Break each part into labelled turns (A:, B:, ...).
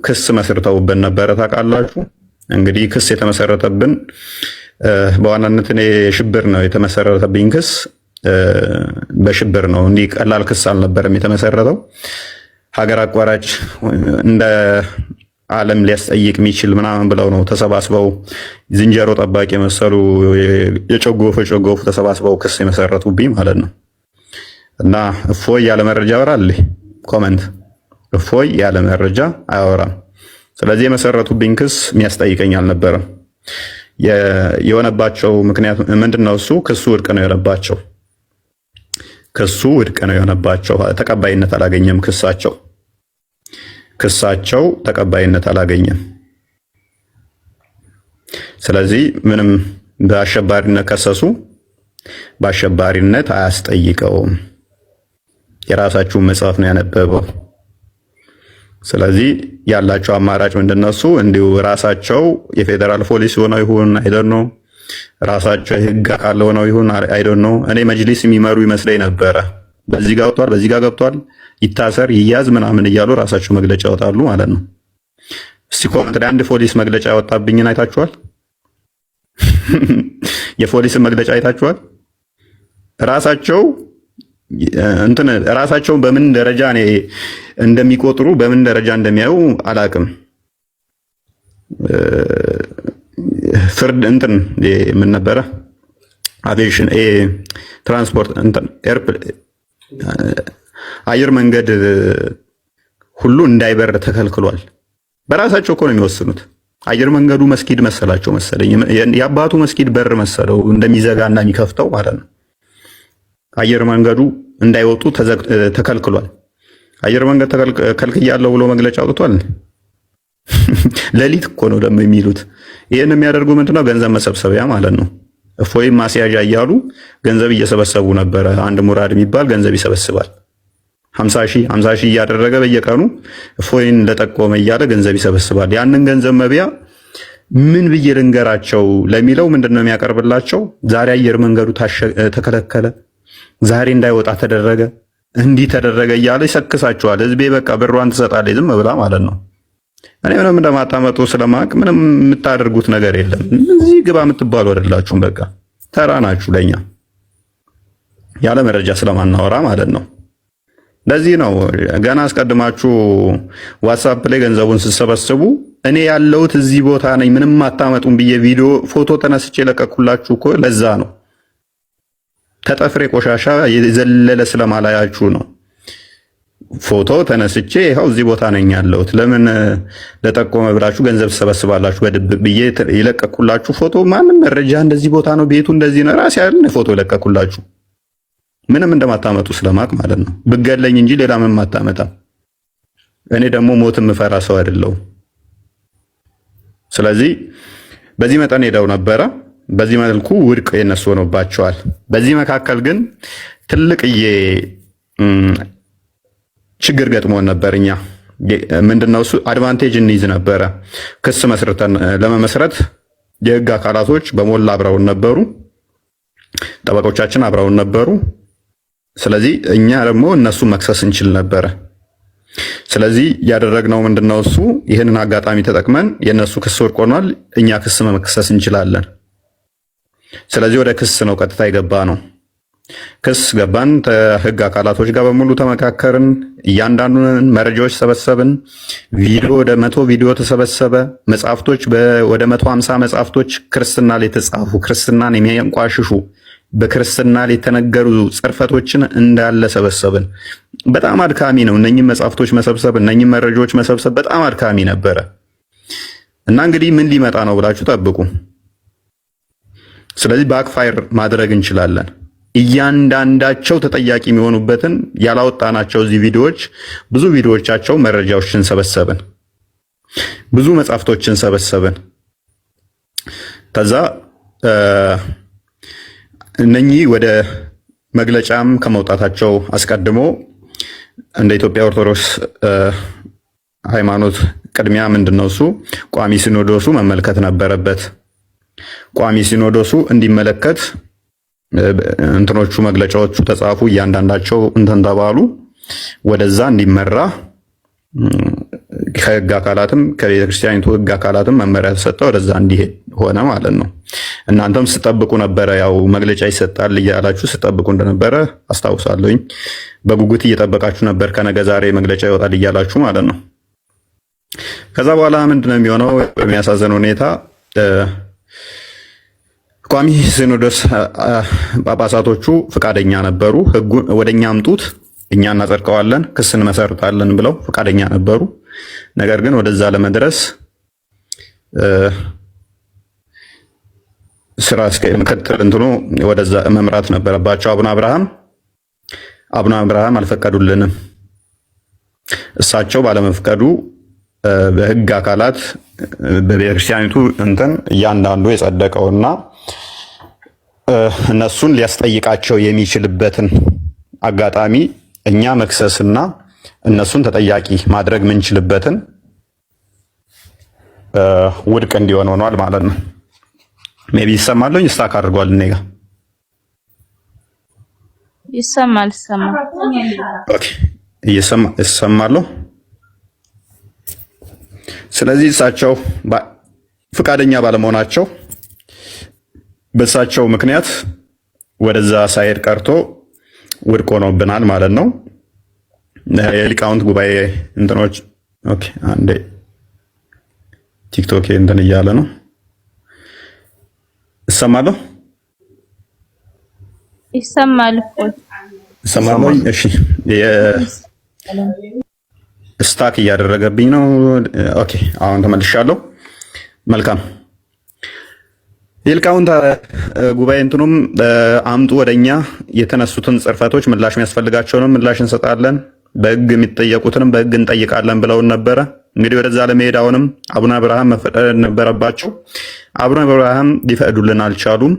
A: ክስ መስርተውብን ነበረ ታውቃላችሁ። እንግዲህ ክስ የተመሰረተብን በዋናነት እኔ ሽብር ነው የተመሰረተብኝ ክስ በሽብር ነው። እንዲህ ቀላል ክስ አልነበረም የተመሰረተው። ሀገር አቋራጭ እንደ ዓለም ሊያስጠይቅ የሚችል ምናምን ብለው ነው ተሰባስበው ዝንጀሮ ጠባቂ የመሰሉ የጨጎፉ ተሰባስበው ክስ የመሰረቱብኝ ማለት ነው። እና እፎይ ያለ መረጃ ያወራል። ኮመንት እፎይ ያለ መረጃ አያወራም። ስለዚህ የመሰረቱብኝ ክስ የሚያስጠይቀኝ አልነበረም። የሆነባቸው ምክንያት ምንድነው? እሱ ክሱ ውድቅ ነው የሆነባቸው። ክሱ ውድቅ ነው የሆነባቸው። ተቀባይነት አላገኘም። ክሳቸው ተቀባይነት አላገኘም። ስለዚህ ምንም በአሸባሪነት ከሰሱ፣ በአሸባሪነት አያስጠይቀውም። የራሳችሁን መጽሐፍ ነው ያነበበው። ስለዚህ ያላቸው አማራጭ ምንድነው? እሱ እንዲሁ ራሳቸው የፌዴራል ፖሊስ ሆነው ይሁን አይደል ነው፣ ራሳቸው የህግ አካል ሆነው ይሁን አይደል ነው። እኔ መጅሊስ የሚመሩ ይመስለኝ ነበረ። በዚህ ጋር ገብቷል፣ በዚህ ጋር ገብቷል፣ ይታሰር ይያዝ ምናምን እያሉ ራሳቸው መግለጫ ያወጣሉ ማለት ነው። እስቲ ኮመንት ላይ አንድ ፖሊስ መግለጫ ያወጣብኝን አይታችኋል? የፖሊስን መግለጫ አይታችኋል? ራሳቸው በምን ደረጃ እንደሚቆጥሩ በምን ደረጃ እንደሚያዩ አላቅም። ፍርድ ምን ነበረ አቪዬሽን ትራንስፖርት አየር መንገድ ሁሉ እንዳይበር ተከልክሏል። በራሳቸው እኮ ነው የሚወስኑት። አየር መንገዱ መስጊድ መሰላቸው መሰለኝ፣ የአባቱ መስጊድ በር መሰለው እንደሚዘጋና የሚከፍተው ማለት ነው። አየር መንገዱ እንዳይወጡ ተከልክሏል። አየር መንገድ ተከልክያለሁ ብሎ መግለጫ አውጥቷል። ሌሊት እኮ ነው ደግሞ የሚሉት። ይህን የሚያደርጉ ምንድነው? ገንዘብ መሰብሰቢያ ማለት ነው። እፎይም ማስያዣ እያሉ ገንዘብ እየሰበሰቡ ነበረ። አንድ ሙራድ የሚባል ገንዘብ ይሰበስባል። 50 ሺህ እያደረገ በየቀኑ እፎይን ለጠቆመ እያለ ገንዘብ ይሰበስባል። ያንን ገንዘብ መብያ ምን ብዬ ልንገራቸው ለሚለው ምንድነው የሚያቀርብላቸው? ዛሬ አየር መንገዱ ተከለከለ፣ ዛሬ እንዳይወጣ ተደረገ፣ እንዲህ ተደረገ እያለ ይሰክሳቸዋል። ህዝቤ በቃ ብሯን ትሰጣለች ዝም ብላ ማለት ነው። እኔ ምንም እንደማታመጡ ስለማቅ ምንም የምታደርጉት ነገር የለም። እዚህ ግባ የምትባሉ አይደላችሁም። በቃ ተራ ናችሁ ለኛ ያለ መረጃ ስለማናወራ ማለት ነው። ለዚህ ነው ገና አስቀድማችሁ ዋትስአፕ ላይ ገንዘቡን ስትሰበስቡ እኔ ያለሁት እዚህ ቦታ ነኝ ምንም አታመጡም ብዬ ቪዲዮ ፎቶ ተነስቼ ለቀኩላችሁ እኮ ለዛ ነው። ተጠፍሬ ቆሻሻ የዘለለ ስለማላያችሁ ነው። ፎቶ ተነስቼ ይኸው እዚህ ቦታ ነኝ ያለሁት። ለምን ለጠቆመ ብላችሁ ገንዘብ ትሰበስባላችሁ? በድብቅ ብዬ የለቀኩላችሁ ፎቶ ማንም መረጃ እንደዚህ ቦታ ነው ቤቱ እንደዚህ ነው ራሴ አይደል ፎቶ የለቀኩላችሁ። ምንም እንደማታመጡ ስለማቅ ማለት ነው። ብገለኝ እንጂ ሌላ ምንም አታመጣም። እኔ ደግሞ ሞት የምፈራ ሰው አይደለሁም። ስለዚህ በዚህ መጠን ሄደው ነበረ። በዚህ መልኩ ውድቅ የነሱ ሆኖባቸዋል። በዚህ መካከል ግን ትልቅዬ ችግር ገጥሞን ነበር። እኛ ምንድነው እሱ አድቫንቴጅ እንይዝ ነበረ። ክስ መስርተን ለመመስረት የህግ አካላቶች በሞላ አብረውን ነበሩ። ጠበቆቻችን አብረውን ነበሩ። ስለዚህ እኛ ደግሞ እነሱ መክሰስ እንችል ነበረ። ስለዚህ ያደረግነው ምንድነው እሱ ይህንን አጋጣሚ ተጠቅመን የነሱ ክስ ወድቅ ሆኗል፣ እኛ ክስ መክሰስ እንችላለን። ስለዚህ ወደ ክስ ነው ቀጥታ የገባ ነው። ክስ ገባን። ከህግ አካላቶች ጋር በሙሉ ተመካከርን። እያንዳንዱን መረጃዎች ሰበሰብን። ቪዲዮ ወደ 100 ቪዲዮ ተሰበሰበ። መጽሐፍቶች ወደ 150 መጽሐፍቶች ክርስትና ላይ የተጻፉ ክርስትናን የሚያንቋሽሹ በክርስትና ላይ የተነገሩ ጽርፈቶችን እንዳለ ሰበሰብን። በጣም አድካሚ ነው እነኚህ መጽሐፍቶች መሰብሰብ፣ እነኚህ መረጃዎች መሰብሰብ በጣም አድካሚ ነበረ እና እንግዲህ ምን ሊመጣ ነው ብላችሁ ጠብቁ። ስለዚህ ባክፋየር ማድረግ እንችላለን። እያንዳንዳቸው ተጠያቂ የሚሆኑበትን ያላወጣናቸው እዚህ ቪዲዮዎች ብዙ ቪዲዮዎቻቸው መረጃዎችን ሰበሰብን፣ ብዙ መጽሐፍቶችን ሰበሰብን። ከዛ እነኚህ ወደ መግለጫም ከመውጣታቸው አስቀድሞ እንደ ኢትዮጵያ ኦርቶዶክስ ሃይማኖት ቅድሚያ ምንድነው እሱ ቋሚ ሲኖዶሱ መመልከት ነበረበት። ቋሚ ሲኖዶሱ እንዲመለከት እንትኖቹ መግለጫዎቹ ተጻፉ፣ እያንዳንዳቸው እንትን ተባሉ፣ ወደዛ እንዲመራ ከህግ አካላትም ከቤተክርስቲያኒቱ ህግ አካላትም መመሪያ ተሰጠ፣ ወደዛ እንዲሄድ ሆነ ማለት ነው። እናንተም ስጠብቁ ነበረ፣ ያው መግለጫ ይሰጣል እያላችሁ ስጠብቁ እንደነበረ አስታውሳለሁኝ። በጉጉት እየጠበቃችሁ ነበር፣ ከነገ ዛሬ መግለጫ ይወጣል እያላችሁ ማለት ነው። ከዛ በኋላ ምንድነው የሚሆነው? በሚያሳዝን ሁኔታ ቋሚ ሲኖዶስ ጳጳሳቶቹ ፈቃደኛ ነበሩ። ህጉን ወደኛ አምጡት፣ እኛ እናጸድቀዋለን፣ ክስ እንመሰርታለን ብለው ፈቃደኛ ነበሩ። ነገር ግን ወደዛ ለመድረስ ስራ እስከ ምክትል እንትኑ ወደዛ መምራት ነበረባቸው። አቡነ አብርሃም አልፈቀዱልንም። እሳቸው ባለመፍቀዱ በህግ አካላት በቤተክርስቲያኒቱ እንትን እያንዳንዱ የጸደቀውና እነሱን ሊያስጠይቃቸው የሚችልበትን አጋጣሚ እኛ መክሰስና እነሱን ተጠያቂ ማድረግ ምንችልበትን ውድቅ እንዲሆን ሆኗል ማለት ነው። ሜቢ ይሰማለኝ ስታክ አድርጓል። እኔ ጋር
B: ይሰማል።
A: ኦኬ ይሰማለሁ። ስለዚህ እሳቸው ፍቃደኛ ባለመሆናቸው በእሳቸው ምክንያት ወደዛ ሳይሄድ ቀርቶ ውድቅ ሆኖብናል ማለት ነው። የሊቃውንት ጉባኤ እንትኖች ኦኬ፣ አንዴ ቲክቶክ እንትን እያለ ነው። እሰማለሁ
B: ይሰማል እኮ
A: እሰማለሁ። እሺ ስታክ እያደረገብኝ ነው። ኦኬ አሁን ተመልሻለሁ። መልካም የሊቃውንት ጉባኤ እንትኑም አምጡ ወደኛ የተነሱትን ጽርፈቶች ምላሽ የሚያስፈልጋቸውንም ምላሽ እንሰጣለን፣ በህግ የሚጠየቁትንም በህግ እንጠይቃለን ብለውን ነበረ። እንግዲህ ወደዛ ለመሄድ አሁንም አቡነ አብርሃም መፈቀድ ነበረባቸው። አቡነ አብርሃም ሊፈቅዱልን አልቻሉም።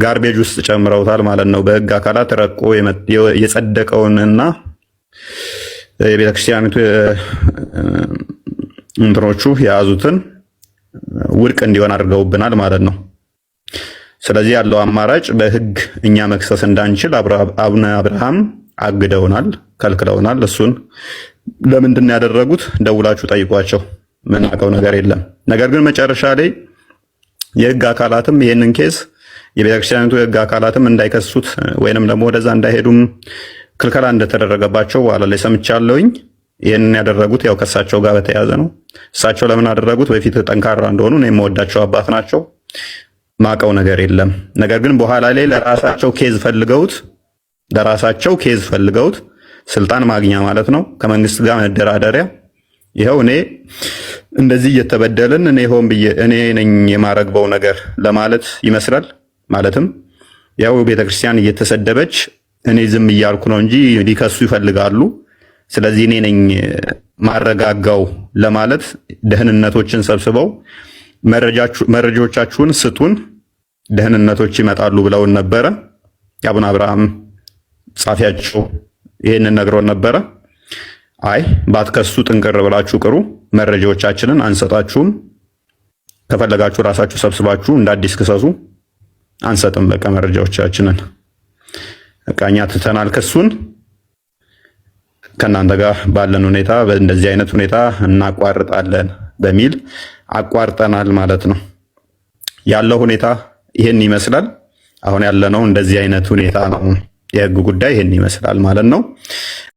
A: ጋርቤጅ ውስጥ ጨምረውታል ማለት ነው። በህግ አካላት ረቆ የጸደቀውንና የቤተክርስቲያኒቱ እንትኖቹ የያዙትን ውድቅ እንዲሆን አድርገውብናል ማለት ነው። ስለዚህ ያለው አማራጭ በህግ እኛ መክሰስ እንዳንችል አቡነ አብርሃም አግደውናል፣ ከልክለውናል። እሱን ለምንድን ያደረጉት ደውላችሁ ጠይቋቸው፣ ምናውቀው ነገር የለም። ነገር ግን መጨረሻ ላይ የህግ አካላትም ይህንን ኬስ የቤተክርስቲያኒቱ የህግ አካላትም እንዳይከሱት ወይንም ደግሞ ወደዛ እንዳይሄዱም ክልከላ እንደተደረገባቸው በኋላ ላይ ሰምቻለሁኝ። ይህንን ያደረጉት ያው ከእሳቸው ጋር በተያያዘ ነው። እሳቸው ለምን አደረጉት? በፊት ጠንካራ እንደሆኑ ነው የምወዳቸው አባት ናቸው። ማቀው ነገር የለም። ነገር ግን በኋላ ላይ ለራሳቸው ኬዝ ፈልገውት ስልጣን ማግኛ ማለት ነው፣ ከመንግስት ጋር መደራደሪያ። ይኸው እኔ እንደዚህ እየተበደልን እኔ ሆን ብዬ እኔ ነኝ የማረግበው ነገር ለማለት ይመስላል። ማለትም ያው ቤተክርስቲያን እየተሰደበች እኔ ዝም እያልኩ ነው እንጂ ሊከሱ ይፈልጋሉ። ስለዚህ እኔ ነኝ ማረጋጋው ለማለት ደህንነቶችን ሰብስበው መረጃዎቻችሁን ስጡን፣ ደህንነቶች ይመጣሉ ብለውን ነበረ። የአቡነ አብርሃም ጻፊያቸው ይሄንን ነግሮን ነበረ። አይ ባትከሱ ጥንቅር ብላችሁ ቅሩ፣ መረጃዎቻችንን አንሰጣችሁም፣ ከፈለጋችሁ ራሳችሁ ሰብስባችሁ እንደ አዲስ ክሰሱ፣ አንሰጥም በቃ መረጃዎቻችንን እቃኛ ትተናል፣ ክሱን ከእናንተ ጋር ባለን ሁኔታ በእንደዚህ አይነት ሁኔታ እናቋርጣለን በሚል አቋርጠናል ማለት ነው። ያለው ሁኔታ ይሄን ይመስላል። አሁን ያለነው እንደዚህ አይነት ሁኔታ ነው። የህግ ጉዳይ ይሄን ይመስላል ማለት ነው።